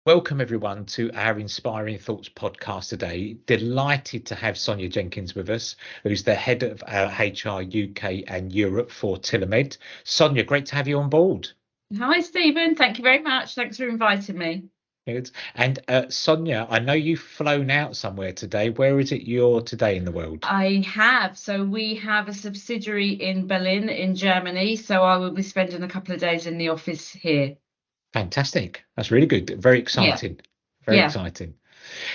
Welcome everyone to our Inspiring Thoughts podcast today. Delighted to have Sonia Jenkins with us, who's the head of our HR UK and Europe for Tillomed. Sonia, great to have you on board. Hi, Stephen. Thank you very much. Thanks for inviting me. Good. And Sonia, I know you've flown out somewhere today. Where is it you're today in the world? I have. So we have a subsidiary in Berlin in Germany. So I will be spending a couple of days in the office here. Fantastic. That's really good. Very exciting. Very exciting.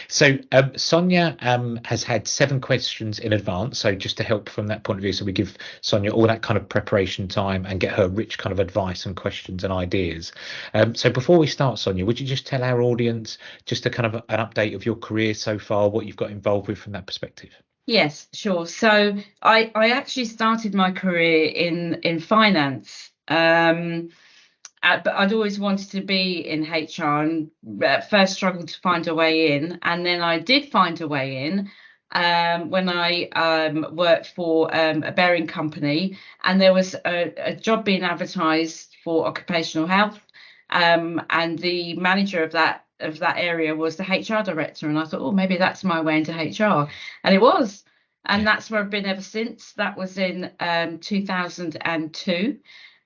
So Sonia has had 7 questions in advance. So just to help from that point of view, so we give Sonia all that kind of preparation time and get her rich kind of advice and questions and ideas. So before we start, Sonia, would you just tell our audience just a kind of an update of your career so far, what you've got involved with from that perspective? Yes, sure. So I actually started my career in finance. But I'd always wanted to be in HR and first struggled to find a way in. And then I did find a way in when I worked for a bearing company, and there was a job being advertised for occupational health. And the manager of that area was the HR director. And I thought, oh, maybe that's my way into HR. And it was. And that's where I've been ever since. That was in 2002.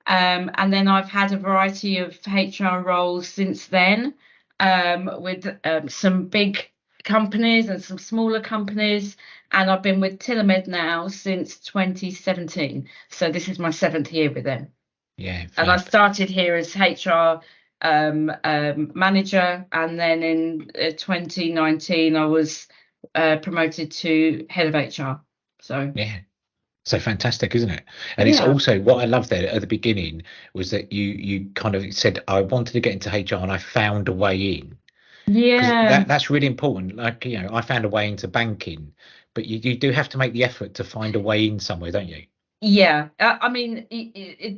And then I've had a variety of HR roles since then, with some big companies and some smaller companies. And I've been with Tillomed now since 2017. So this is my 7th year with them. Yeah. And I started here as HR manager. And then in 2019, I was promoted to head of HR. So yeah. So fantastic, isn't it? And it's also what I loved there at the beginning was that you kind of said, I wanted to get into HR and I found a way in. Yeah. That's really important. Like, I found a way into banking, but you do have to make the effort to find a way in somewhere, don't you? Yeah, I mean,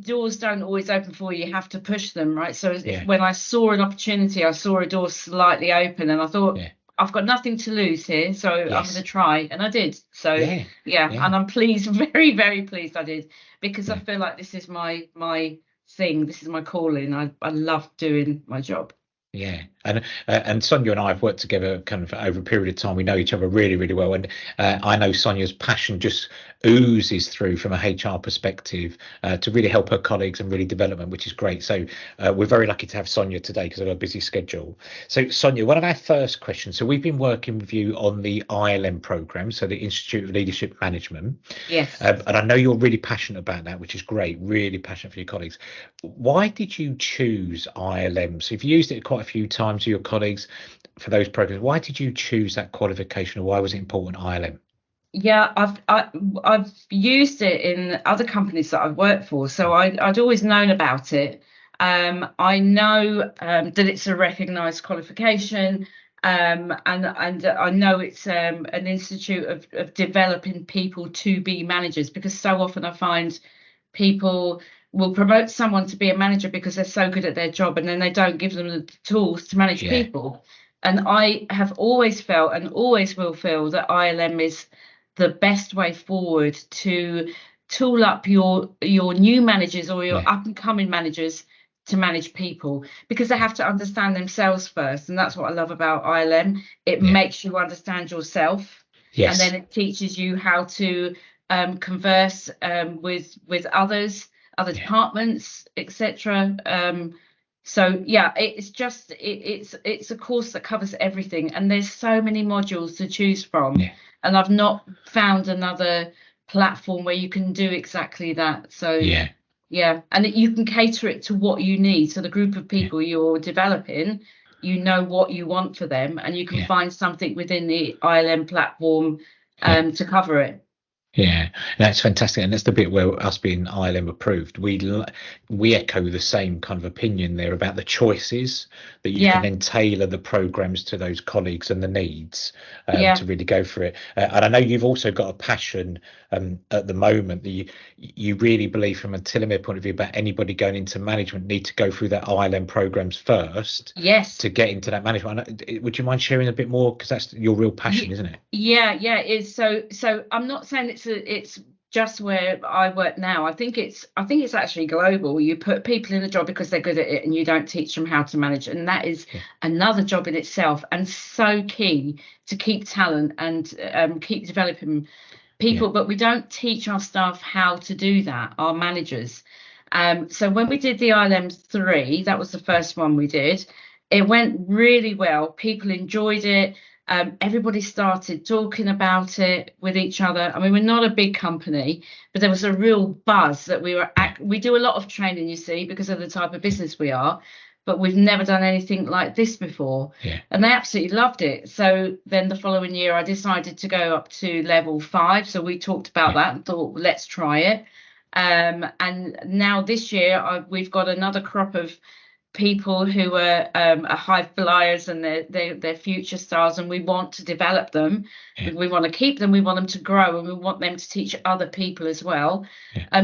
doors don't always open for you. You have to push them, right? So when I saw an opportunity, I saw a door slightly open and I thought, I've got nothing to lose here, so I'm going to try, and I did. So and I'm pleased, very, very pleased I did, because I feel like this is my thing. This is my calling. I love doing my job. Yeah, and Sonia and I have worked together kind of over a period of time. We know each other really, really well, and I know Sonia's passion just oozes through from a HR perspective to really help her colleagues and really development, which is great. So we're very lucky to have Sonia today because of her busy schedule. So Sonia, one of our first questions. So we've been working with you on the ILM program, so the Institute of Leadership Management. Yes. And I know you're really passionate about that, which is great. Really passionate for your colleagues. Why did you choose ILM? So you've used it quite a few times to your colleagues for those programs. Why did you choose that qualification, or why was it important, ILM? Yeah, I've used it in other companies that I've worked for, so I'd always known about it. I know that it's a recognised qualification, and I know it's an institute of developing people to be managers, because so often I find people will promote someone to be a manager because they're so good at their job, and then they don't give them the tools to manage people. And I have always felt and always will feel that ILM is the best way forward to tool up your new managers or your up and coming managers to manage people, because they have to understand themselves first. And that's what I love about ILM. It makes you understand yourself, and then it teaches you how to converse with others, other departments, etc. So it's a course that covers everything, and there's so many modules to choose from, and I've not found another platform where you can do exactly that. So and you can cater it to what you need. So the group of people you're developing, you know what you want for them, and you can find something within the ILM platform to cover it. Yeah, that's fantastic, and that's the bit where us being ILM approved, we echo the same kind of opinion there about the choices that you can then tailor the programs to those colleagues and the needs to really go for it. And I know you've also got a passion at the moment that you really believe, from a Tillomed point of view, about anybody going into management need to go through that ILM programs first. Yes. To get into that management. Would you mind sharing a bit more, because that's your real passion, isn't it? Yeah, it's so I'm not saying it's just where I work now, I think it's actually global. You put people in a job because they're good at it, and you don't teach them how to manage, and that is another job in itself, and so key to keep talent and keep developing people. But we don't teach our staff how to do that, our managers. So when we did the ILM 3, that was the first one we did. It went really well. People enjoyed it. Everybody started talking about it with each other. I mean, we're not a big company, but there was a real buzz that we do a lot of training, you see, because of the type of business we are, but we've never done anything like this before. And they absolutely loved it. So then the following year, I decided to go up to level 5. So we talked about that and thought, let's try it. And now this year, we've got another crop of people who are high flyers, and they're future stars, and we want to develop them. We want to keep them, we want them to grow, and we want them to teach other people as well.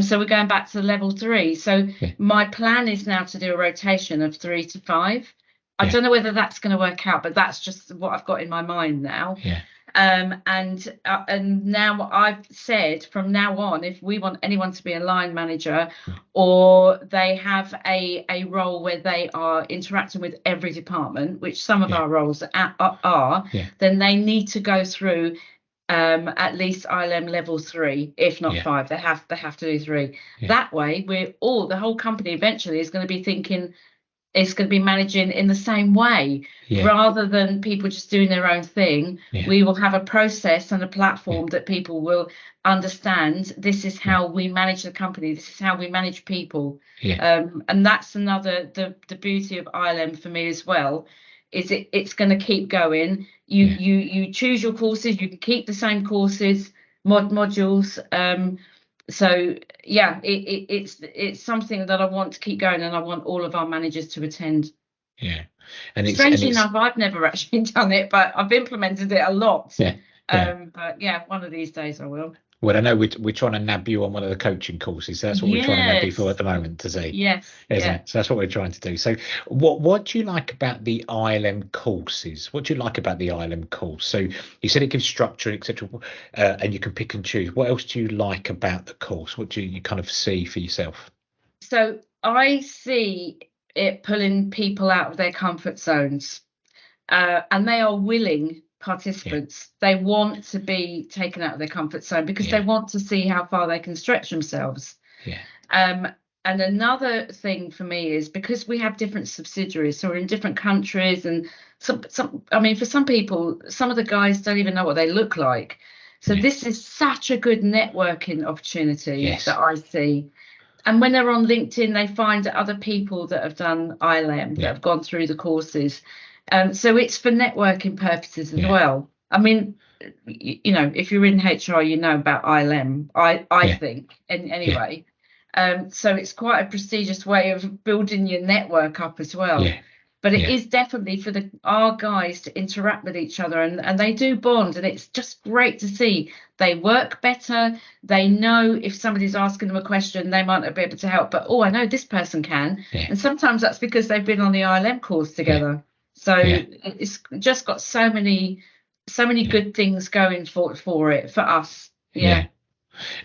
So we're going back to level 3. So my plan is now to do a rotation of 3 to 5. I don't know whether that's going to work out, but that's just what I've got in my mind now. And now I've said from now on, if we want anyone to be a line manager, or they have a role where they are interacting with every department, which some of our roles are, then they need to go through at least ILM level 3, if not 5. They have to do 3. That way, the whole company eventually is going to be thinking, it's going to be managing in the same way, rather than people just doing their own thing. We will have a process and a platform that people will understand. This is how we manage the company. This is how we manage people. And that's another, the beauty of ILM for me as well, is it's going to keep going. You choose your courses. You can keep the same courses, modules. So it's something that I want to keep going, and I want all of our managers to attend. And strangely enough, I've never actually done it, but I've implemented it a lot. But one of these days I will. Well, I know we're trying to nab you on one of the coaching courses. So that's what we're trying to nab you for at the moment, to see. So that's what we're trying to do. So what do you like about the ILM courses? What do you like about the ILM course? So you said it gives structure, etc., and you can pick and choose. What else do you like about the course? What do you kind of see for yourself? So I see it pulling people out of their comfort zones, and they are willing participants. They want to be taken out of their comfort zone because they want to see how far they can stretch themselves. And another thing for me is, because we have different subsidiaries, so we're in different countries, and I mean, for some people, some of the guys don't even know what they look like. So this is such a good networking opportunity that I see. And when they're on LinkedIn, they find other people that have done ILM, that have gone through the courses. So it's for networking purposes as well. I mean, you know, if you're in HR, you know about ILM, I think, anyway. So it's quite a prestigious way of building your network up as well. But it is definitely for our guys to interact with each other, and they do bond, and it's just great to see. They work better. They know if somebody's asking them a question, they might not be able to help, but I know this person can. And sometimes that's because they've been on the ILM course together. So it's just got so many good things going for it for us.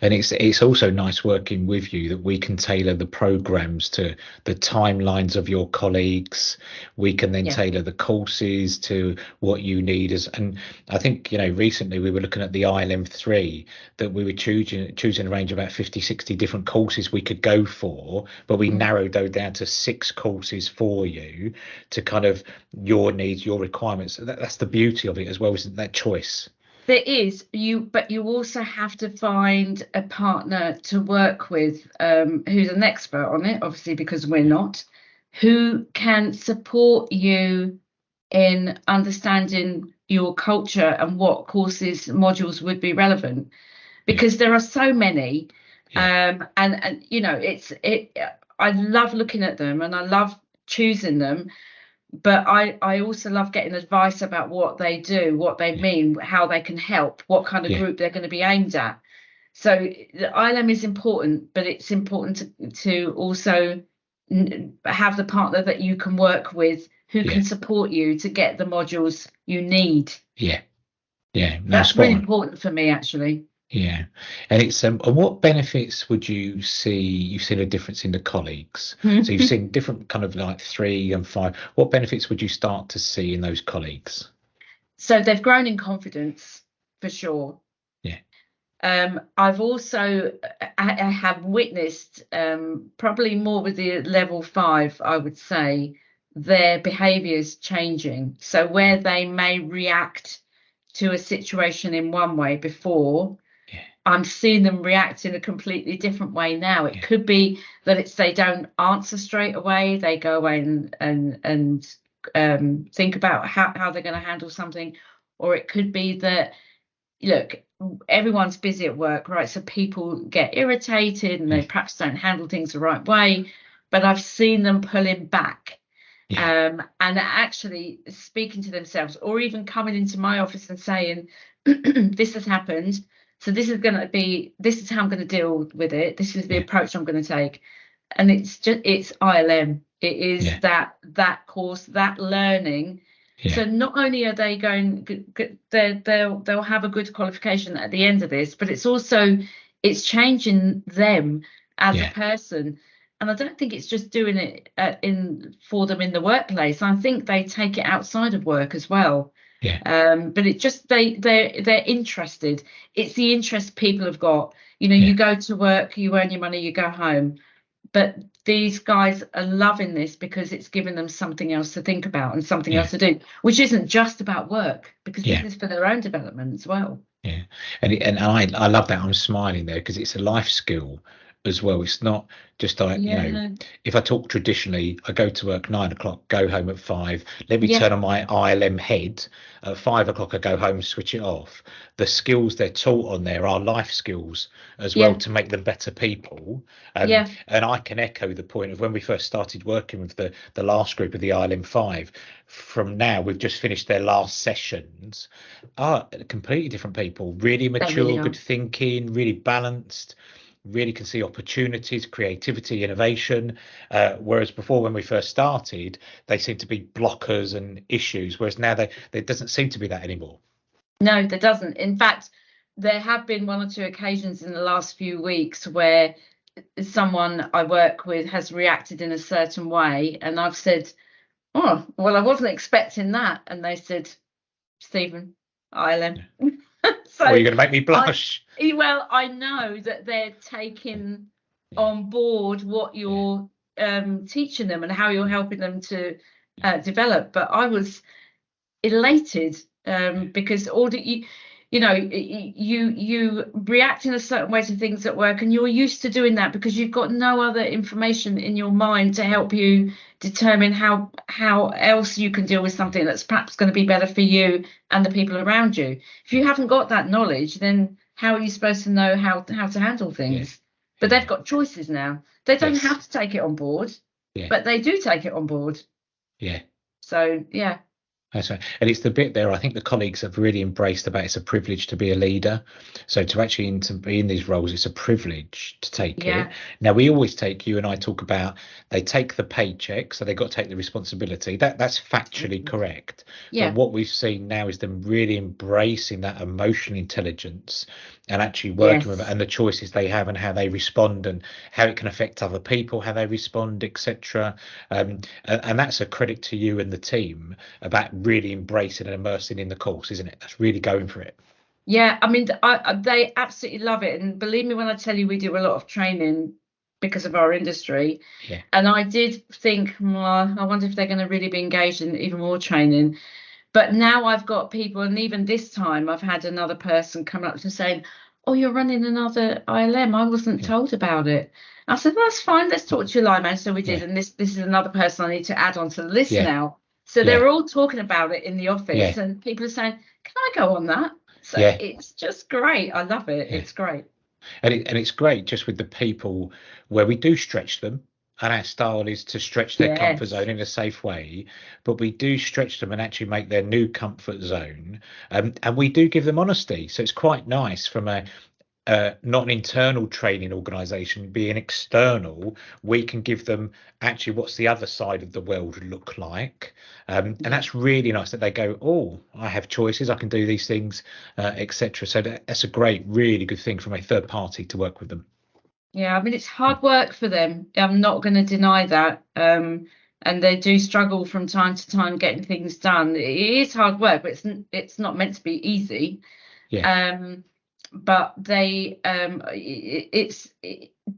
And it's also nice working with you, that we can tailor the programs to the timelines of your colleagues. We can then tailor the courses to what you need. And I think, you know, recently we were looking at the ILM 3, that we were choosing a range of about 50, 60 different courses we could go for, but we narrowed those down to 6 courses for you, to kind of your needs, your requirements. That's the beauty of it as well, isn't that choice? There is, but you also have to find a partner to work with, who's an expert on it, obviously, because we're not, who can support you in understanding your culture and what courses, modules would be relevant, because there are so many. And you know, I love looking at them, and I love choosing them. But I also love getting advice about what they do, what they mean, how they can help, what kind of group they're going to be aimed at. So the ILM is important, but it's important to also have the partner that you can work with, who can support you to get the modules you need. That's really important for me, actually. Yeah, and it's and what benefits would you see? You've seen a difference in the colleagues, so you've seen different kind of like 3 and 5. What benefits would you start to see in those colleagues? So they've grown in confidence for sure. Yeah, I've also I have witnessed probably more with the level 5, I would say, their behaviours changing. So where they may react to a situation in one way before, yeah, I'm seeing them react in a completely different way now. It yeah, could be that it's they don't answer straight away. They go away and think about how they're going to handle something, or it could be that, look, everyone's busy at work, right? So people get irritated and they yeah, perhaps don't handle things the right way. But I've seen them pulling back, yeah, and actually speaking to themselves, or even coming into my office and saying, this has happened, so this is how I'm going to deal with it, this is the yeah, approach I'm going to take. And it's ILM, it is yeah, that course, that learning. yeah, So not only are they going, they'll have a good qualification at the end of this, but it's changing them as a yeah, person. And I don't think it's just doing it for them in the workplace. I think they take it outside of work as well. yeah, But it just they're interested. It's the interest people have got. yeah, You go to work, you earn your money, you go home. But these guys are loving this because it's giving them something else to think about and something yeah, else to do, which isn't just about work, because this yeah. is for their own development as well. Yeah, and I love that. I'm smiling there because it's a life skill as well. It's not just like, Yeah, if I talk traditionally, I go to work 9 o'clock, go home at 5. Let me yeah, turn on my ILM head at 5 o'clock. I go home, switch it off. The skills they're taught on there are life skills as well yeah, to make them better people. yeah. And I can echo the point of when we first started working with the last group of the ILM 5. From now, we've just finished their last sessions, are completely different people, really They really mature, are. good thinking, really balanced, really can see opportunities, creativity, innovation. Whereas before, when we first started, they seemed to be blockers and issues, whereas now there doesn't seem to be that anymore. No, there doesn't. In fact, there have been one or two occasions in the last few weeks where someone I work with has reacted in a certain way, and I've said, "Oh, well, I wasn't expecting that," and they said, "Stephen, ILM." Or So you're going to make me I, blush. well, I know that they're taking Yeah, on board what yeah, you're teaching them and how you're helping them to yeah, develop. But I was elated, yeah, because all that you react in a certain way to things at work, and you're used to doing that because you've got no other information in your mind to help you determine how else you can deal with something that's perhaps going to be better for you and the people around you. If you yeah, haven't got that knowledge, then how are you supposed to know how to handle yeah, things? But they've yeah. got choices now. They don't Yes. have to take it on board, Yeah, but they do take it on board. yeah. So yeah, That's right. And it's the bit there, I think the colleagues have really embraced about it's a privilege to be a leader. So to actually to be in these roles, it's a privilege to take it. yeah, Now we always take, you and I talk about, they take the paycheck, so they've got to take the responsibility. That's factually correct. But yeah, what we've seen now is them really embracing that emotional intelligence and actually working with it yes. and the choices they have and how they respond and how it can affect other people, how they respond, etc. And that's a credit to you and the team about really embracing and immersing in the course, isn't it? That's really going for it. Yeah, I mean, they absolutely love it. And believe me when I tell you, we do a lot of training because of our industry. Yeah, And I did think, well, I wonder if they're going to really be engaged in even more training. But now I've got people, and even this time I've had another person come up to saying, "Oh, you're running another ILM. I wasn't yeah, told about it." I said, "Well, that's fine. Let's talk to your line manager." So we did, yeah, and this is another person I need to add onto the list yeah, now. So yeah, they're all talking about it in the office, yeah, and people are saying, "Can I go on that?" So yeah, it's just great. I love it. yeah. It's great. And it's great just with the people where we do stretch them. And our style is to stretch their comfort Yes. zone in a safe way, but we do stretch them and actually make their new comfort zone. And we do give them honesty. So it's quite nice from not an internal training organisation, being external, we can give them actually what's the other side of the world look like, and that's really nice that they go, oh, I have choices, I can do these things, etc. So that's a great, really good thing from a third party to work with them. Yeah, I mean, it's hard work for them. I'm not going to deny that. And they do struggle from time to time getting things done. It is hard work, but it's not meant to be easy. Yeah. But it's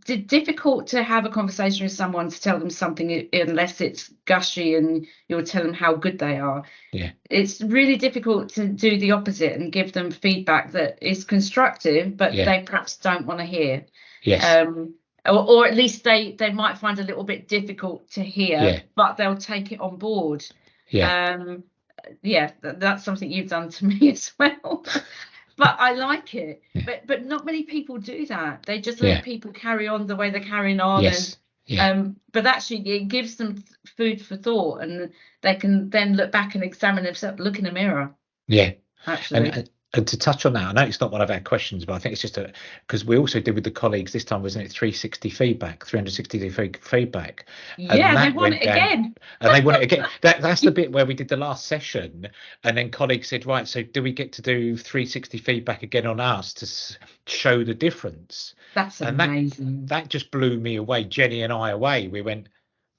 difficult to have a conversation with someone to tell them something unless it's gushy and you'll tell them how good they are. Yeah. It's really difficult to do the opposite and give them feedback that is constructive, but they perhaps don't want to hear. Yes. Or at least they might find a little bit difficult to hear, but they'll take it on board. That's something you've done to me as well. But I like it. But not many people do that. They just let people carry on the way they're carrying on. Yes. But actually it gives them food for thought, and they can then look back and examine themselves, look in the mirror. Yeah. Actually. And to touch on that, I know it's not one of our questions, but I think it's just because we also did with the colleagues this time, wasn't it? 360 feedback, 360 feedback. Yeah, they want it again. And they want it again. That's the bit where we did the last session, and then colleagues said, right, so do we get to do 360 feedback again on us to show the difference? That's amazing. That just blew me away, Jenny and I away. We went,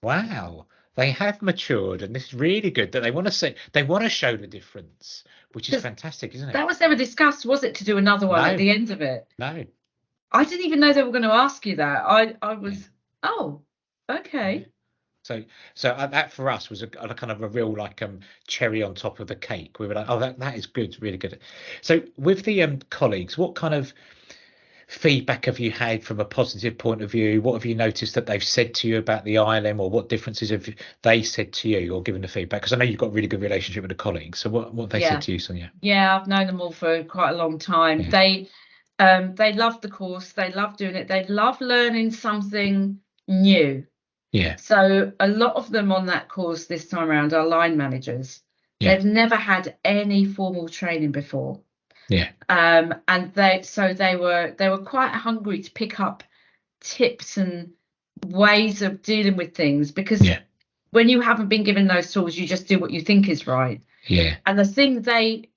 wow. They have matured, and this is really good that they want to show the difference, which is fantastic, isn't it? That was never discussed, was it, to do another one at the end of it? No. I didn't even know they were going to ask you that. I was, oh, okay. So that for us was a kind of a real cherry on top of the cake. We were like, oh, that is good, really good. So with the colleagues, what kind of feedback have you had from a positive point of view? What have you noticed that they've said to you about the ILM, or what differences have they said to you or given the feedback? Because I know you've got a really good relationship with the colleagues. So what have they said to you, Sonia? Yeah, I've known them all for quite a long time. They love the course. They love doing it. They love learning something new. Yeah. So a lot of them on that course this time around are line managers. They've never had any formal training before. Yeah. And they were quite hungry to pick up tips and ways of dealing with things, because when you haven't been given those tools, you just do what you think is right. Yeah. And the thing they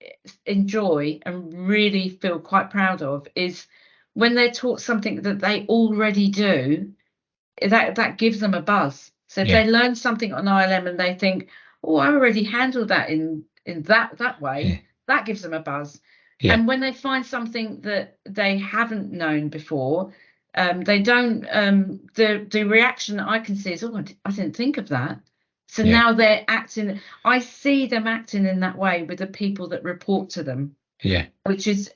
enjoy and really feel quite proud of is when they're taught something that they already do, that gives them a buzz. So if they learn something on ILM and they think, oh, I already handled that in that way, that gives them a buzz. Yeah. And when they find something that they haven't known before, they don't. The reaction that I can see is, oh, I didn't think of that. So now they're acting. I see them acting in that way with the people that report to them. Yeah. Which is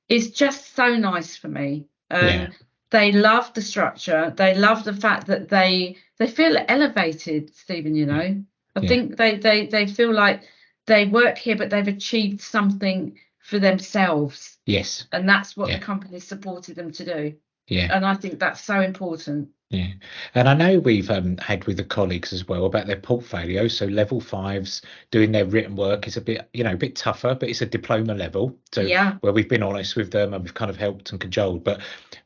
just so nice for me. They love the structure. They love the fact that they feel elevated, Stephen. You know, I think they feel like they work here, but they've achieved something for themselves. Yes. And that's what the company supported them to do. Yeah. And I think that's so important. Yeah. And I know we've had with the colleagues as well about their portfolio. So level 5s doing their written work is a bit tougher, but it's a diploma level. So where we've been honest with them and we've kind of helped and cajoled, but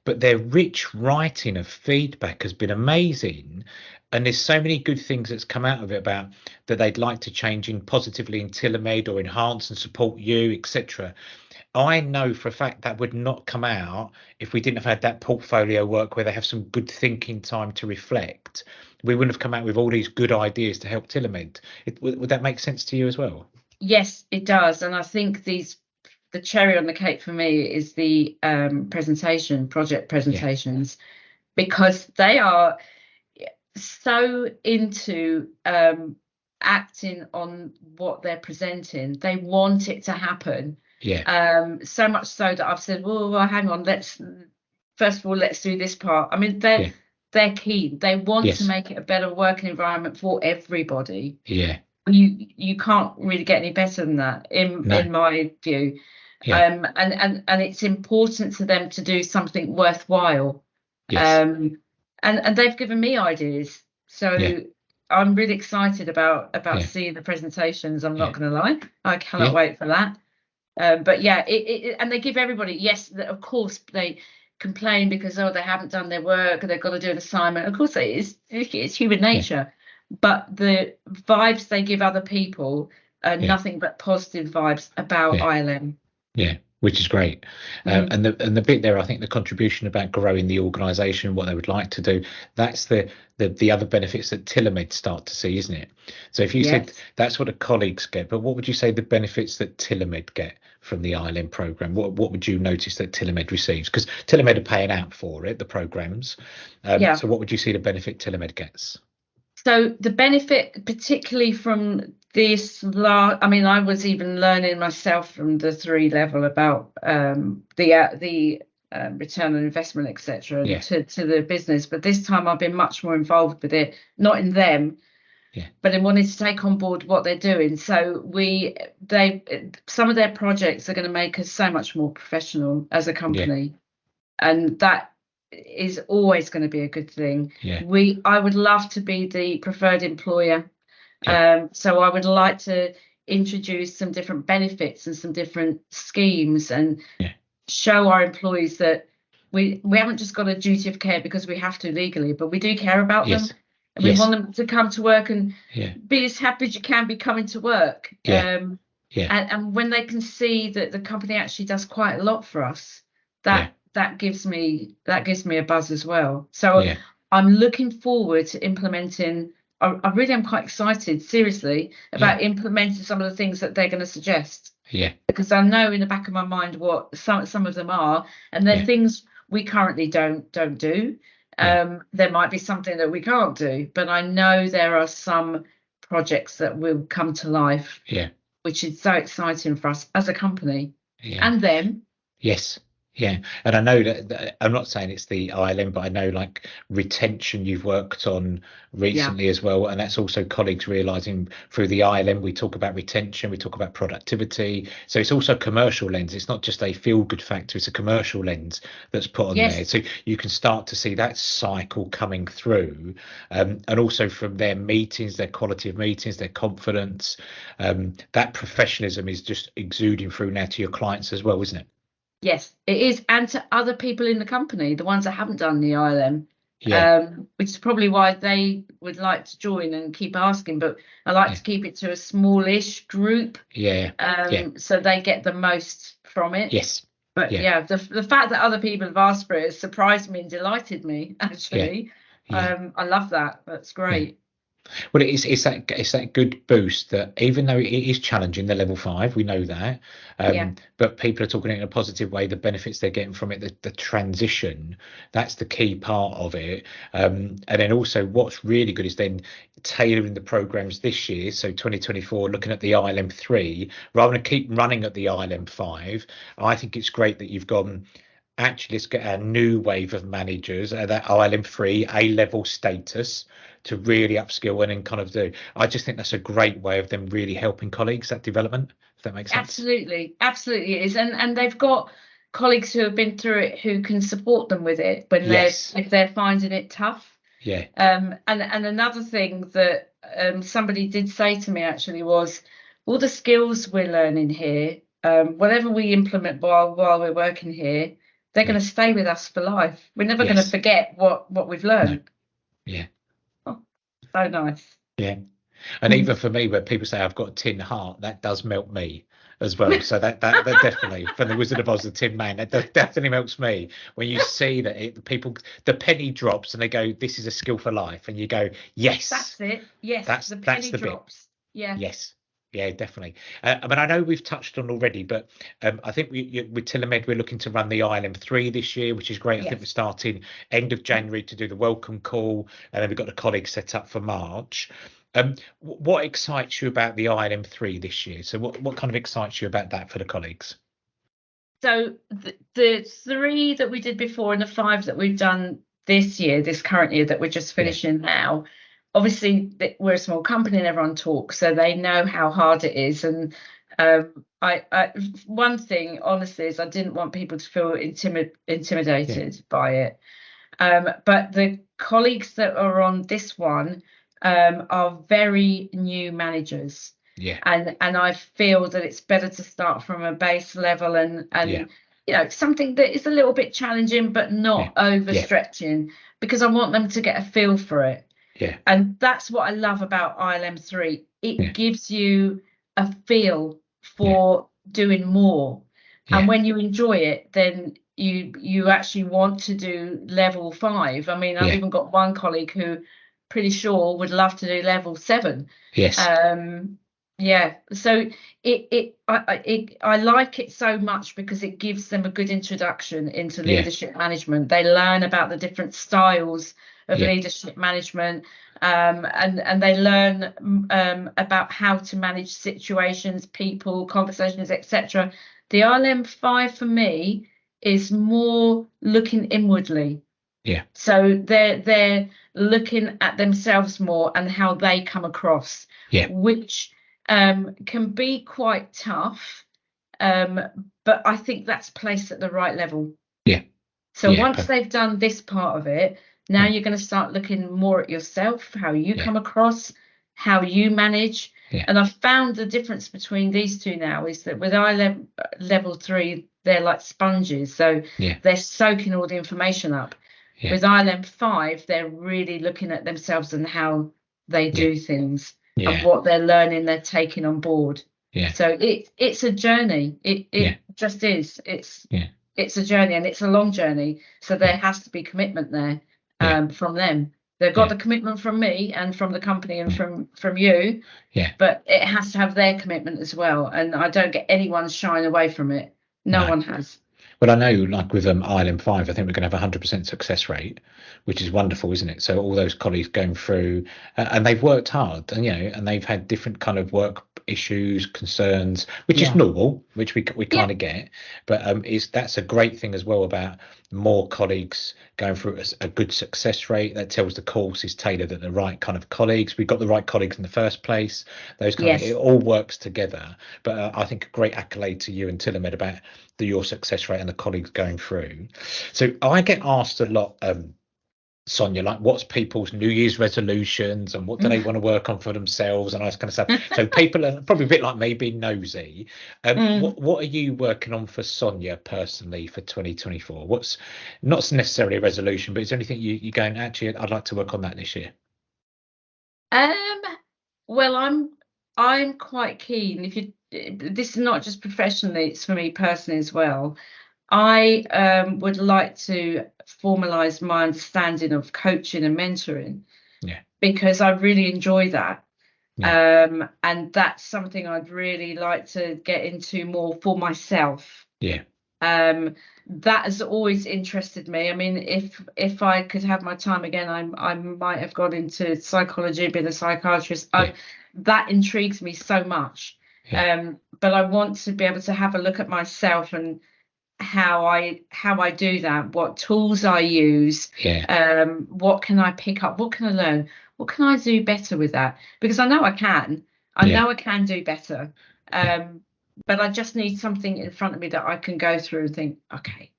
their rich writing of feedback has been amazing. And there's so many good things that's come out of it about that they'd like to change in positively in Tillomed or enhance and support you, etc. I know for a fact that would not come out if we didn't have had that portfolio work where they have some good thinking time to reflect. We wouldn't have come out with all these good ideas to help Tillomed. Would that make sense to you as well? Yes, it does. And I think the cherry on the cake for me is the project presentations, because they are so into acting on what they're presenting. They want it to happen. Yeah. So much so that I've said, well, hang on, let's do this part. I mean, they're keen. They want to make it a better working environment for everybody. Yeah. You can't really get any better than that in my view. And it's important to them to do something worthwhile. Yes. And they've given me ideas. So I'm really excited about seeing the presentations. I'm not going to lie. I cannot wait for that. But yeah, and they give everybody, yes, of course they complain because they haven't done their work, they've got to do an assignment. Of course it's human nature, but the vibes they give other people are nothing but positive vibes about ILM. Yeah, which is great. And the bit there, I think the contribution about growing the organisation, what they would like to do, that's the other benefits that Tillomed start to see, isn't it? So if you said that's what the colleagues get, but what would you say the benefits that Tillomed get from the ILM programme? What would you notice that Tillomed receives? Because Tillomed are paying out for it, the programmes. So what would you see the benefit Tillomed gets? So the benefit, particularly from this I mean, I was even learning myself from the 3 level about the return on investment, etc., to the business. But this time I've been much more involved with it, not in them, but in wanting to take on board what they're doing. So some of their projects are going to make us so much more professional as a company, and that is always going to be a good thing. I would love to be the preferred employer, so I would like to introduce some different benefits and some different schemes, and show our employees that we haven't just got a duty of care because we have to legally, but we do care about them, and we want them to come to work and be as happy as you can be coming to work. And when they can see that the company actually does quite a lot for us, that gives me a buzz as well. So I'm looking forward to implementing. I really am quite excited, seriously, about implementing some of the things that they're going to suggest. Because I know in the back of my mind what some of them are, and they're things we currently don't do. There might be something that we can't do, but I know there are some projects that will come to life. Which is so exciting for us as a company and them. Yeah, and I know that I'm not saying it's the ILM, but I know like retention you've worked on recently as well, and that's also colleagues realizing through the ILM we talk about retention, we talk about productivity, so it's also a commercial lens. It's not just a feel good factor, it's a commercial lens that's put on there, so you can start to see that cycle coming through, and also from their meetings, their quality of meetings, their confidence, that professionalism is just exuding through now to your clients as well, isn't it? Yes, it is, and to other people in the company, the ones that haven't done the ILM, which is probably why they would like to join and keep asking. But I like to keep it to a smallish group, so they get the most from it. But the fact that other people have asked for it has surprised me and delighted me, actually. I love that. That's great. Well, it's that good boost that even though it is challenging, the level 5, we know that, but people are talking in a positive way, the benefits they're getting from it, the transition, that's the key part of it. And then also what's really good is then tailoring the programs this year, so 2024, looking at the ILM 3 rather than keep running at the ILM 5. I think it's great that you've gone, actually let's get a new wave of managers at that ILM 3 A-level status to really upskill and then kind of do. I just think that's a great way of them really helping colleagues, that development, if that makes sense. Absolutely it is, and they've got colleagues who have been through it who can support them with it when if they're finding it tough. And another thing that somebody did say to me actually was, all the skills we're learning here, whatever we implement while we're working here, they're going to stay with us for life. We're never going to forget what we've learned. So nice. And even for me, where people say I've got a tin heart, that does melt me as well. So that definitely, from the Wizard of Oz, the Tin Man, that definitely melts me when you see that the penny drops and they go, "This is a skill for life," and you go, "Yes, that's it." Yes, the penny drops. Bit. Yes. Yeah, definitely. I mean, I know we've touched on already, but I think with Tillomed, we're looking to run the ILM 3 this year, which is great. I think we're starting end of January to do the welcome call, and then we've got the colleagues set up for March. What excites you about the ILM 3 this year? So what kind of excites you about that for the colleagues? So the 3 that we did before and the 5 that we've done this current year that we're just finishing now, obviously we're a small company and everyone talks, so they know how hard it is. And I one thing honestly is I didn't want people to feel intimidated by it. But the colleagues that are on this one are very new managers. Yeah. And I feel that it's better to start from a base level and Yeah. you know, something that is a little bit challenging but not overstretching, because I want them to get a feel for it. Yeah. And that's what I love about ILM 3. It gives you a feel for doing more. And when you enjoy it, then you actually want to do level 5. I mean, I've even got one colleague who pretty sure would love to do level 7. Yes. So I like it so much because it gives them a good introduction into leadership management. They learn about the different styles of leadership management, and they learn about how to manage situations, people, conversations, etc. The ILM 5 for me is more looking inwardly. So they're looking at themselves more and how they come across, which can be quite tough, but I think that's placed at the right level. So once they've done this part of it, now you're going to start looking more at yourself, how you come across, how you manage. And I've found the difference between these two now is that with ILM level 3, they're like sponges, so they're soaking all the information up. With ILM 5, they're really looking at themselves and how they do things and what they're learning, they're taking on board. So it's a journey. It just is. It's a journey, and it's a long journey. So there has to be commitment there from them. They've got the commitment from me and from the company and from you. But it has to have their commitment as well. And I don't get anyone shying away from it. No one has. Well, I know, like with ILM 5, I think we're going to have 100% success rate, which is wonderful, isn't it? So all those colleagues going through, and they've worked hard, and and they've had different kind of work issues, concerns, which is normal, which we kind of get. But that's a great thing as well about more colleagues going through a good success rate. That tells the course is tailored at the right kind of colleagues. We've got the right colleagues in the first place. Those kind of, it all works together. But I think a great accolade to you and Tillomed about your success rate and the colleagues going through. So I get asked a lot, Sonia, like what's people's New Year's resolutions and what do they want to work on for themselves and all this kind of stuff. So people are probably a bit like me, being nosy. What are you working on for Sonia personally for 2024? What's not necessarily a resolution, but is there anything you're going, actually, I'd like to work on that this year? Well, I'm quite keen. This is not just professionally, it's for me personally as well. I would like to formalize my understanding of coaching and mentoring, because I really enjoy that. And that's something I'd really like to get into more for myself. That has always interested me. I mean, if I could have my time again, I might have gone into psychology, been a psychiatrist. That intrigues me so much. But I want to be able to have a look at myself and how I do that, what tools I use, what can I pick up, what can I learn, what can I do better with that, because I know I can do better, but I just need something in front of me that I can go through and think, okay,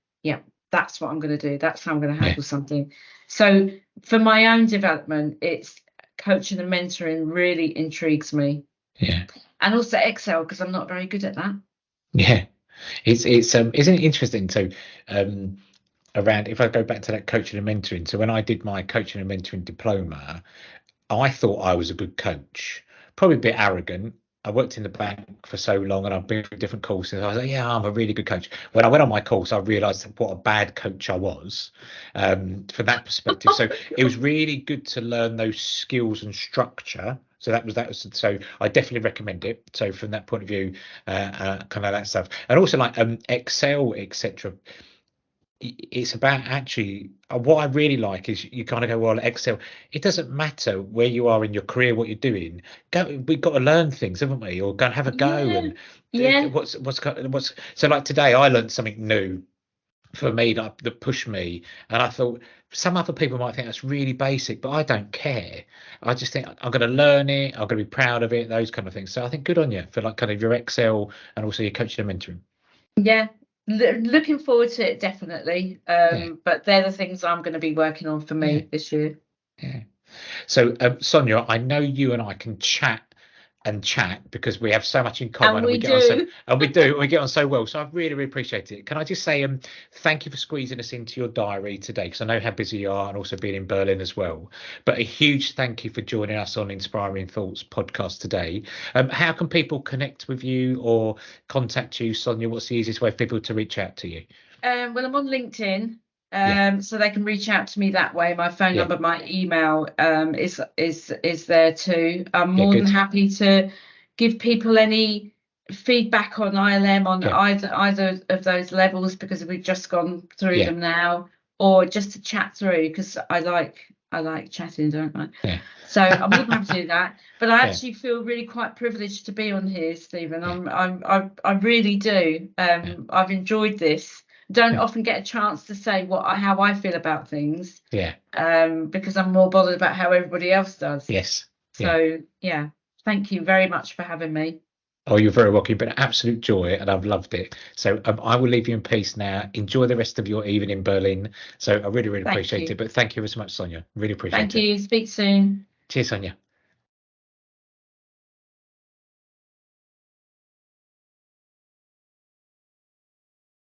that's what I'm going to do, that's how I'm going to handle something. So for my own development, it's coaching and mentoring really intrigues me, and also Excel, because I'm not very good at that. It's isn't it interesting? So around, if I go back to that coaching and mentoring, so when I did my coaching and mentoring diploma, I thought I was a good coach, probably a bit arrogant. I worked in the bank for so long and I've been through different courses. I was like, I'm a really good coach. When I went on my course, I realized what a bad coach I was, from that perspective. So it was really good to learn those skills and structure. So that was so I definitely recommend it. So from that point of view, kind of that stuff, and also like Excel, etc. It's about actually, what I really like is you kind of go, well, Excel, it doesn't matter where you are in your career, what you're doing. We've got to learn things, haven't we? Or go and have a go. And what's so like today I learned something new for me that pushed me, and I thought some other people might think that's really basic, but I don't care. I just think I'm going to learn it, I'm going to be proud of it, those kind of things. So I think good on you for like kind of your Excel and also your coaching and mentoring. Looking forward to it, definitely. But they're the things I'm going to be working on for me this year. So Sonia, I know you and I can chat and chat, because we have so much in common, and we do. We get on so well. So I really, really appreciate it. Can I just say thank you for squeezing us into your diary today, because I know how busy you are, and also being in Berlin as well. But a huge thank you for joining us on Inspiring Thoughts podcast today. How can people connect with you or contact you, Sonia? What's the easiest way for people to reach out to you? Well, I'm on LinkedIn. So they can reach out to me that way. My phone number, my email is there too. I'm more than happy to give people any feedback on ILM on either of those levels, because we've just gone through them now, or just to chat through, because I like chatting, don't I? Yeah. So I'm more than happy to do that. But I actually feel really quite privileged to be on here, Stephen. I really do. I've enjoyed this. Don't often get a chance to say how I feel about things. Because I'm more bothered about how everybody else does. Yes. So thank you very much for having me. Oh, you're very welcome. It's been an absolute joy, and I've loved it. So I will leave you in peace now. Enjoy the rest of your evening in Berlin. So I really, really appreciate it. But thank you so much, Sonia. Really appreciate it. Thank you. Speak soon. Cheers, Sonia.